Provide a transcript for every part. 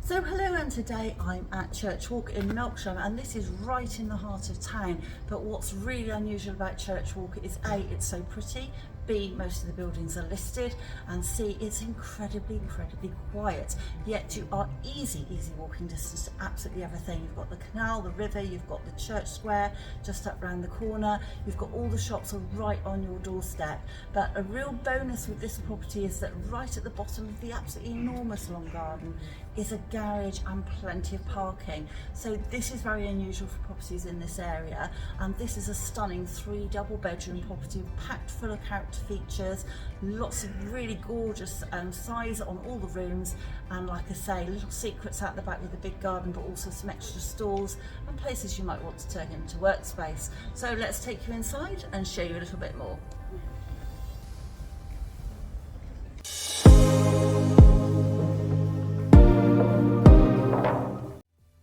So hello, and today I'm at Church Walk in Melksham, and this is right in the heart of town. But what's really unusual about Church Walk is A, it's so pretty, B, most of the buildings are listed, and C, it's incredibly quiet, yet you are easy walking distance to absolutely everything. You've got the canal, the river, you've got the church square just up round the corner, you've got all the shops are right on your doorstep. But a real bonus with this property is that right at the bottom of the absolutely enormous long garden is a garage and plenty of parking. So this is very unusual for properties in this area, and this is a stunning 3 double bedroom property packed full of character features, lots of really gorgeous size on all the rooms, and like I say, little secrets out the back with a big garden, but also some extra stalls and places you might want to turn into workspace. So let's take you inside and show you a little bit more.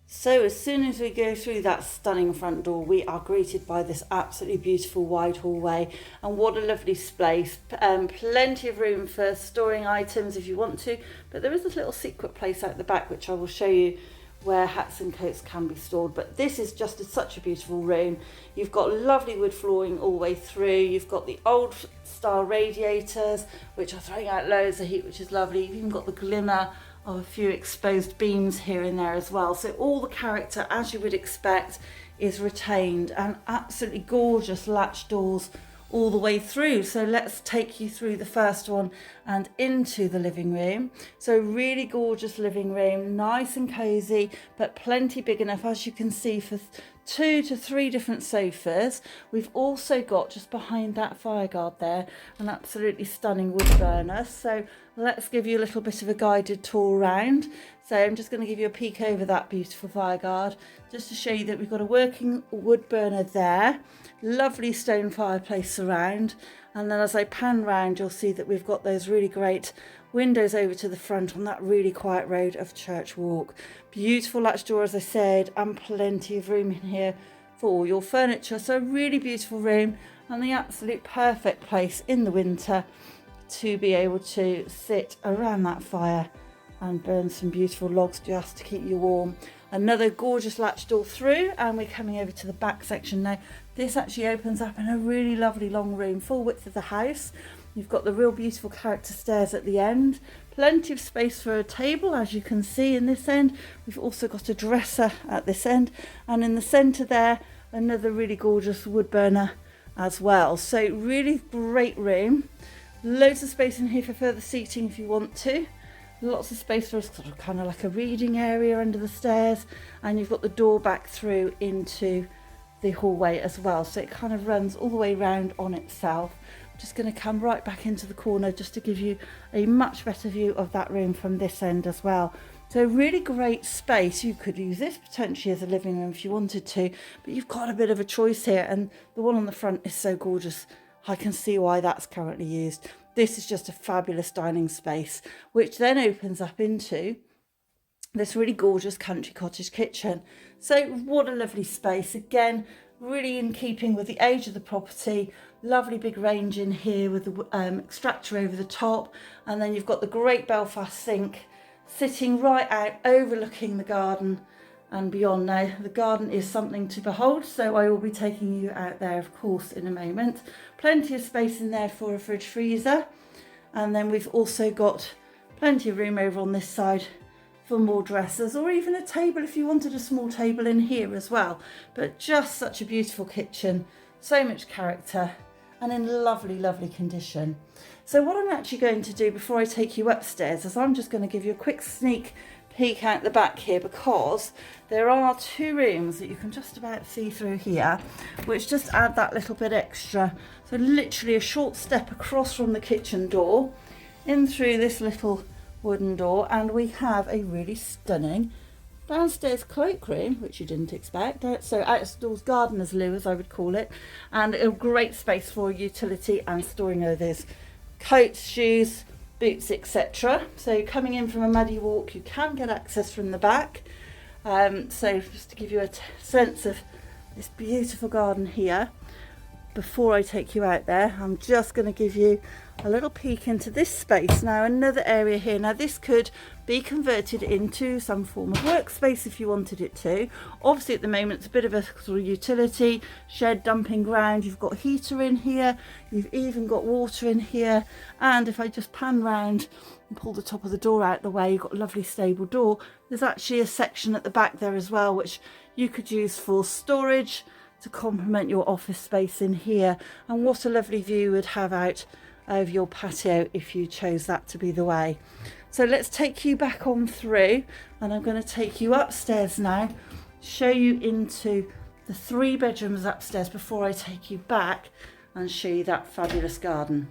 So as soon as we go through that stunning front door, we are greeted by this absolutely beautiful wide hallway, and what a lovely space. Plenty of room for storing items if you want to, but there is a little secret place out the back which I will show you, where hats and coats can be stored. But this is just such a beautiful room. You've got lovely wood flooring all the way through. You've got the old style radiators which are throwing out loads of heat, which is lovely. You've even got the glimmer of a few exposed beams here and there as well. So all the character, as you would expect, is retained, and absolutely gorgeous latch doors all the way through. So let's take you through the first one and into the living room. So really gorgeous living room, nice and cozy, but plenty big enough, as you can see, for 2 to 3 different sofas. We've also got, just behind that fire guard there, an absolutely stunning wood burner. So let's give you a little bit of a guided tour around. So I'm just going to give you a peek over that beautiful fire guard, just to show you that we've got a working wood burner there, lovely stone fireplace surround, and then as I pan round you'll see that we've got those really great windows over to the front on that really quiet road of Church Walk. Beautiful latch door, as I said, and plenty of room in here for all your furniture. So a really beautiful room, and the absolute perfect place in the winter to be able to sit around that fire and burn some beautiful logs just to keep you warm. Another gorgeous latch door through, and we're coming over to the back section now. This actually opens up in a really lovely long room, full width of the house. You've got the real beautiful character stairs at the end, plenty of space for a table, as you can see in this end. We've also got a dresser at this end, and in the centre there, another really gorgeous wood burner as well. So really great room, loads of space in here for further seating if you want to. Lots of space for sort of kind of like a reading area under the stairs, and you've got the door back through into the hallway as well, so it kind of runs all the way round on itself. I'm just going to come right back into the corner just to give you a much better view of that room from this end as well. So really great space. You could use this potentially as a living room if you wanted to, but you've got a bit of a choice here, and the one on the front is so gorgeous. I can see why that's currently used. This is just a fabulous dining space, which then opens up into this really gorgeous country cottage kitchen. So what a lovely space. Again, really in keeping with the age of the property. Lovely big range in here with the extractor over the top. And then you've got the great Belfast sink sitting right out overlooking the garden and beyond. Now the garden is something to behold, so I will be taking you out there of course in a moment. Plenty of space in there for a fridge freezer, and then we've also got plenty of room over on this side for more dressers, or even a table if you wanted a small table in here as well. But just such a beautiful kitchen, so much character, and in lovely condition. So what I'm actually going to do before I take you upstairs is I'm just going to give you a quick sneak peek out the back here, because there are 2 rooms that you can just about see through here, which just add that little bit extra. So literally a short step across from the kitchen door, in through this little wooden door, and we have a really stunning downstairs cloakroom, which you didn't expect. So outdoors gardener's loo, as I would call it, and a great space for utility and storing others, coats, shoes, boots, etc. So coming in from a muddy walk, you can get access from the back. So just to give you a sense of this beautiful garden here, before I take you out there, I'm just going to give you a little peek into this space. Now, another area here. Now, this could be converted into some form of workspace if you wanted it to. Obviously, at the moment, it's a bit of a sort of utility shed, dumping ground. You've got heater in here. You've even got water in here. And if I just pan round and pull the top of the door out the way, you've got a lovely stable door. There's actually a section at the back there as well, which you could use for storage to complement your office space in here. And what a lovely view you would have out over your patio if you chose that to be the way. So let's take you back on through, and I'm going to take you upstairs now, show you into the 3 bedrooms upstairs before I take you back and show you that fabulous garden.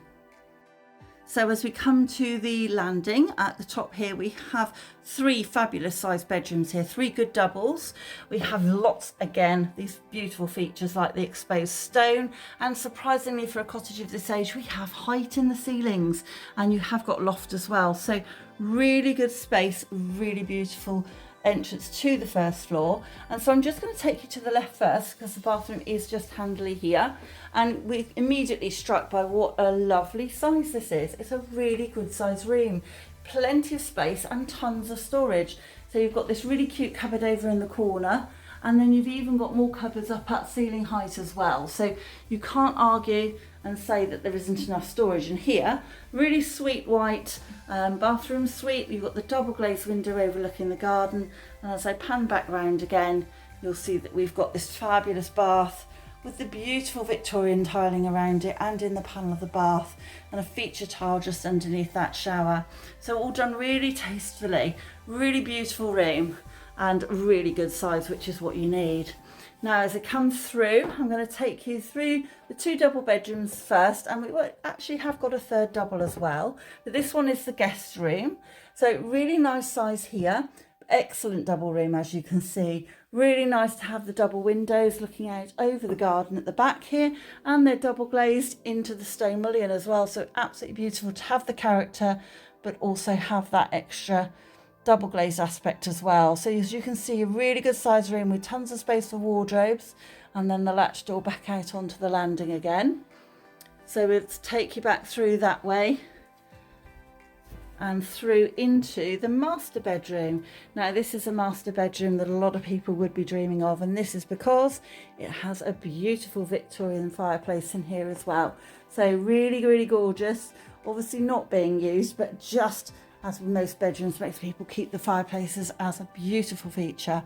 So as we come to the landing at the top here, we have 3 fabulous sized bedrooms here, 3 good doubles. We have lots, again, these beautiful features like the exposed stone, and surprisingly for a cottage of this age, we have height in the ceilings, and you have got loft as well. So really good space, really beautiful entrance to the first floor. And so I'm just going to take you to the left first, because the bathroom is just handily here, and we're immediately struck by what a lovely size this is. It's a really good size room, plenty of space and tons of storage. So you've got this really cute cupboard over in the corner, and then you've even got more cupboards up at ceiling height as well. So you can't argue and say that there isn't enough storage. And here, really sweet white bathroom suite. You've got the double glazed window overlooking the garden, and as I pan back round again, you'll see that we've got this fabulous bath with the beautiful Victorian tiling around it and in the panel of the bath, and a feature tile just underneath that shower. So all done really tastefully, really beautiful room and really good size, which is what you need. Now, as I come through, I'm going to take you through the 2 double bedrooms first, and we actually have got a 3rd double as well. But this one is the guest room. So really nice size here. Excellent double room, as you can see. Really nice to have the double windows looking out over the garden at the back here, and they're double glazed into the stone mullion as well. So absolutely beautiful to have the character, but also have that extra double glazed aspect as well. So as you can see, a really good size room with tons of space for wardrobes, and then the latch door back out onto the landing again. So let's take you back through that way and through into the master bedroom. Now, this is a master bedroom that a lot of people would be dreaming of, and this is because it has a beautiful Victorian fireplace in here as well. So really, really gorgeous. Obviously not being used, but just as with most bedrooms, makes people keep the fireplaces as a beautiful feature.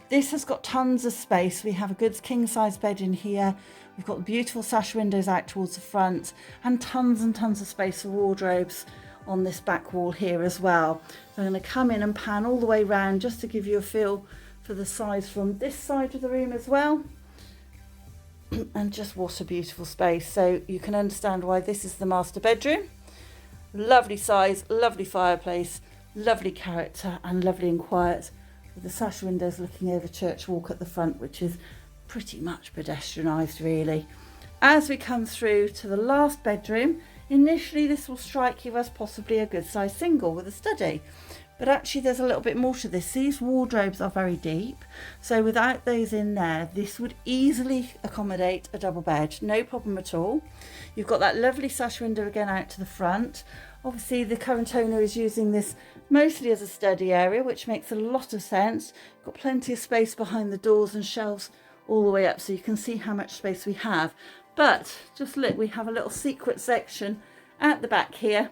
This has got tons of space. We have a good king size bed in here. We've got beautiful sash windows out towards the front, and tons of space for wardrobes on this back wall here as well. So I'm going to come in and pan all the way round just to give you a feel for the size from this side of the room as well. And just what a beautiful space. So you can understand why this is the master bedroom. Lovely size, lovely fireplace, lovely character, and lovely and quiet, with the sash windows looking over Church Walk at the front, which is pretty much pedestrianised really. As we come through to the last bedroom, initially this will strike you as possibly a good size single with a study, but actually there's a little bit more to this. These wardrobes are very deep, so without those in there, this would easily accommodate a double bed, no problem at all. You've got that lovely sash window again out to the front. Obviously the current owner is using this mostly as a study area, which makes a lot of sense. Got plenty of space behind the doors and shelves all the way up, so you can see how much space we have. But just look, we have a little secret section at the back here,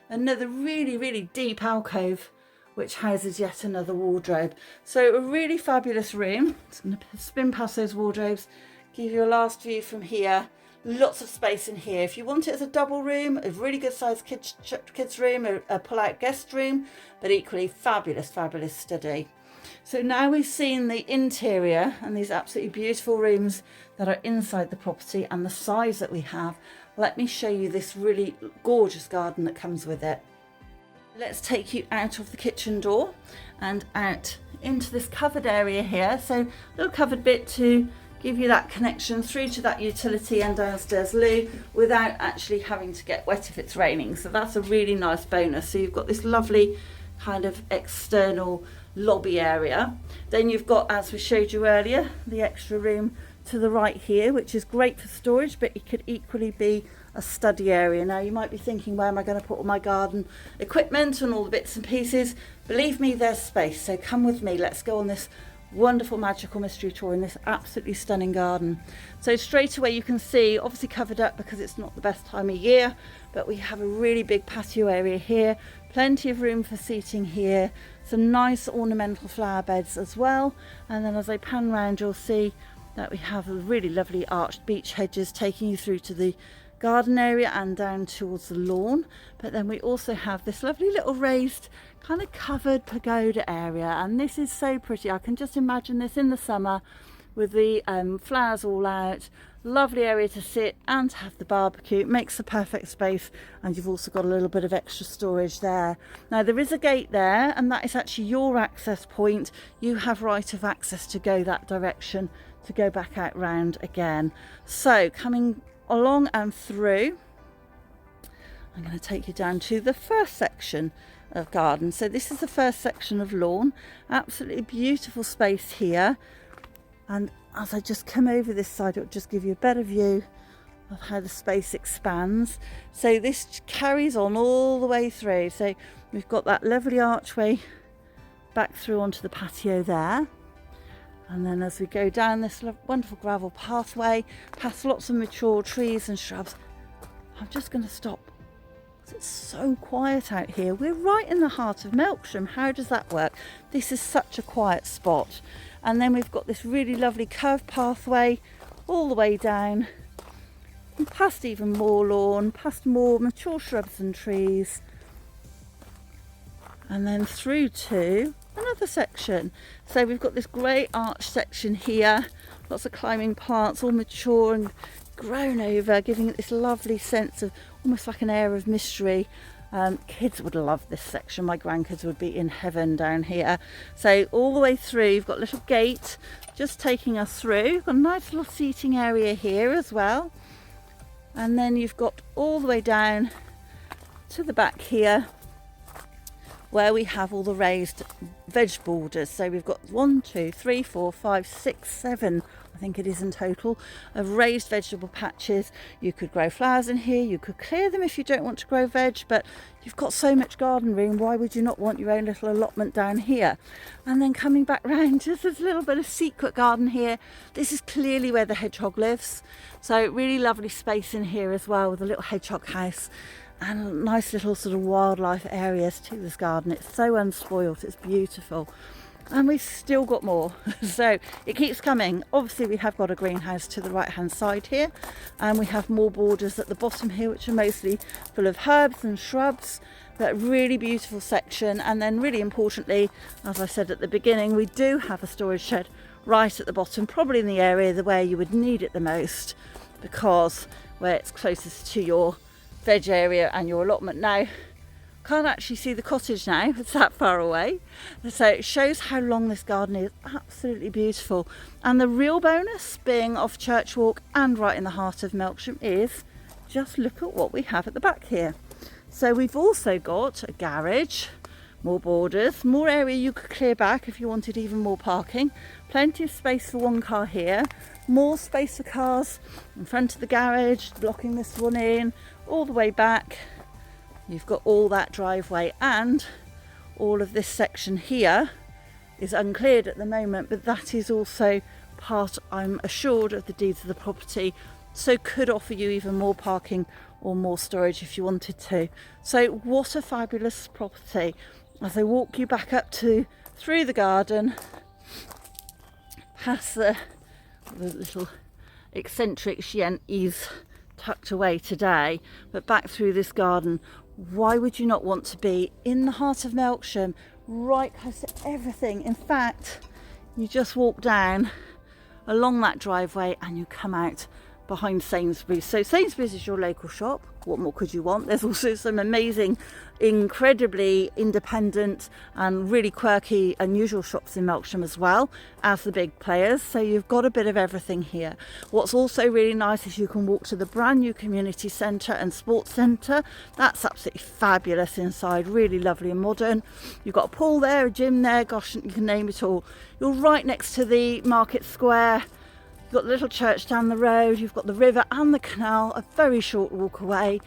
another really deep alcove which houses yet another wardrobe. So a really fabulous room. Just going to spin past those wardrobes, give you a last view from here. Lots of space in here. If you want it as a double room, a really good sized kids room, a pull-out guest room, but equally fabulous study. So now we've seen the interior and these absolutely beautiful rooms that are inside the property and the size that we have, let me show you this really gorgeous garden that comes with it. Let's take you out of the kitchen door and out into this covered area here. So a little covered bit to give you that connection through to that utility and downstairs loo without actually having to get wet if it's raining. So that's a really nice bonus. So you've got this lovely kind of external lobby area. Then you've got, as we showed you earlier, the extra room to the right here, which is great for storage, but it could equally be a study area. Now you might be thinking, where am I going to put all my garden equipment and all the bits and pieces? Believe me, there's space. So come with me, let's go on this wonderful magical mystery tour in this absolutely stunning garden. So straight away you can see, obviously covered up because it's not the best time of year, but we have a really big patio area here, plenty of room for seating here, some nice ornamental flower beds as well, and then as I pan round you'll see that we have a really lovely arched beech hedges taking you through to the garden area and down towards the lawn. But then we also have this lovely little raised kind of covered pagoda area, and this is so pretty. I can just imagine this in the summer with the flowers all out. Lovely area to sit and to have the barbecue. It makes the perfect space, and you've also got a little bit of extra storage there. Now there is a gate there, and that is actually your access point. You have right of access to go that direction to go back out round again. So coming along and through, I'm going to take you down to the first section of garden. So this is the first section of lawn, absolutely beautiful space here, and as I just come over this side it'll just give you a better view of how the space expands. So this carries on all the way through, so we've got that lovely archway back through onto the patio there. And then as we go down this wonderful gravel pathway, past lots of mature trees and shrubs, I'm just going to stop because it's so quiet out here. We're right in the heart of Melksham. How does that work? This is such a quiet spot. And then we've got this really lovely curved pathway all the way down, and past even more lawn, past more mature shrubs and trees, and then through to another section. So we've got this great arch section here, lots of climbing plants, all mature and grown over, giving it this lovely sense of almost like an air of mystery. Kids would love this section. My grandkids would be in heaven down here. So all the way through you've got a little gate just taking us through. You've got a nice little seating area here as well, and then you've got all the way down to the back here where we have all the raised veg borders. So we've got 1, 2, 3, 4, 5, 6, 7, I think it is in total, of raised vegetable patches. You could grow flowers in here, you could clear them if you don't want to grow veg, but you've got so much garden room, why would you not want your own little allotment down here? And then coming back round, just this little bit of secret garden here. This is clearly where the hedgehog lives, so really lovely space in here as well with a little hedgehog house and nice little sort of wildlife areas to this garden. It's so unspoilt, it's beautiful. And we've still got more, so it keeps coming. Obviously we have got a greenhouse to the right hand side here, and we have more borders at the bottom here which are mostly full of herbs and shrubs, but really beautiful section. And then really importantly, as I said at the beginning, we do have a storage shed right at the bottom, probably in the area where you would need it the most, because where it's closest to your veg area and your allotment. Now can't actually see the cottage now, it's that far away, so it shows how long this garden is. Absolutely beautiful. And the real bonus, being off Church Walk and right in the heart of Melksham, is just look at what we have at the back here. So we've also got a garage, more borders, more area you could clear back if you wanted even more parking, plenty of space for one car here, more space for cars in front of the garage, blocking this one in, all the way back. You've got all that driveway, and all of this section here is uncleared at the moment, but that is also part, I'm assured, of the deeds of the property, so could offer you even more parking or more storage if you wanted to. So what a fabulous property. As I walk you back up to through the garden, past the little eccentric Jaine is tucked away today, but back through this garden, why would you not want to be in the heart of Melksham, right close to everything? In fact, you just walk down along that driveway and you come out behind Sainsbury's. So Sainsbury's is your local shop. What more could you want? There's also some amazing, incredibly independent and really quirky, unusual shops in Melksham as well as the big players. So you've got a bit of everything here. What's also really nice is you can walk to the brand new community centre and sports centre. That's absolutely fabulous inside, really lovely and modern. You've got a pool there, a gym there, gosh, you can name it all. You're right next to the market square. got the little church down the road, you've got the river and the canal, a very short walk away.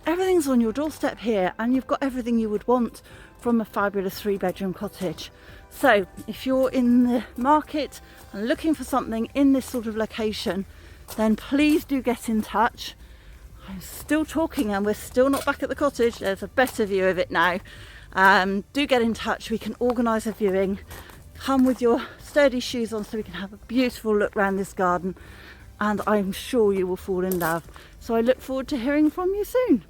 Everything's on your doorstep here, and you've got everything you would want from a fabulous 3-bedroom cottage. So if you're in the market and looking for something in this sort of location, then please do get in touch. I'm still talking and we're still not back at the cottage. There's a better view of it now. Do get in touch. We can organise a viewing. Come with your sturdy shoes on so we can have a beautiful look around this garden, and I'm sure you will fall in love. So I look forward to hearing from you soon.